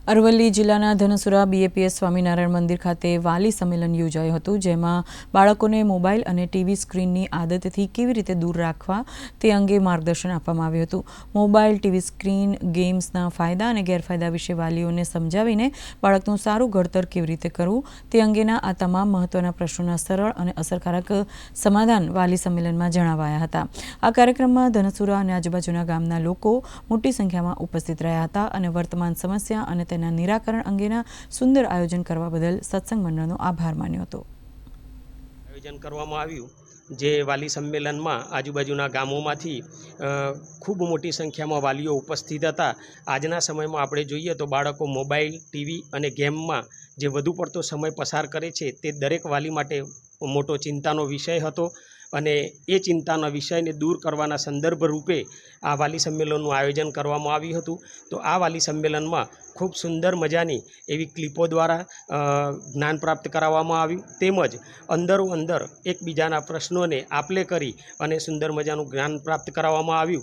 અરવલ્લી જિલ્લાના ધનસુરા બીએપીએસ સ્વામિનારાયણ મંદિર ખાતે વાલી સંમેલન યોજાયું હતું, જેમાં બાળકોને મોબાઈલ અને ટીવી સ્ક્રીનની આદતથી કેવી રીતે દૂર રાખવા તે અંગે માર્ગદર્શન આપવામાં આવ્યું હતું. મોબાઈલ, ટીવી સ્ક્રીન, ગેમ્સના ફાયદા અને ગેરફાયદા વિશે વાલીઓને સમજાવીને બાળકનું સારું ઘડતર કેવી રીતે કરવું તે અંગેના આ તમામ મહત્વના પ્રશ્નોના સરળ અને અસરકારક સમાધાન વાલી સંમેલનમાં જણાવાયા હતા. આ કાર્યક્રમમાં ધનસુરા અને આજુબાજુના ગામના લોકો મોટી સંખ્યામાં ઉપસ્થિત રહ્યા હતા અને વર્તમાન સમસ્યા અને તેના નિરાકરણ અંગેના સુંદર આયોજન કરવા બદલ સત્સંગ મંડળનો આભાર માન્યો હતો. આયોજન કરવામાં આવ્યું, જે વાલી સંમેલનમાં આજુબાજુના ગામોમાંથી ખૂબ મોટી સંખ્યામાં વાલીઓ ઉપસ્થિત હતા. આજના સમયમાં આપણે જોઈએ તો બાળકો મોબાઈલ, ટીવી અને ગેમમાં જે વધુ પડતો સમય પસાર કરે છે તે દરેક વાલી માટે મોટો ચિંતાનો વિષય હતો અને એ ચિંતાના વિષયને દૂર કરવાના સંદર્ભ રૂપે આ વાલી સંમેલનનું આયોજન કરવામાં આવ્યું હતું. તો આ વાલી સંમેલનમાં ખૂબ સુંદર મજાની એવી ક્લિપો દ્વારા જ્ઞાન પ્રાપ્ત કરાવવામાં આવ્યું, તેમજ અંદરો અંદર એકબીજાના પ્રશ્નોને આપલે કરી અને સુંદર મજાનું જ્ઞાન પ્રાપ્ત કરાવવામાં આવ્યું.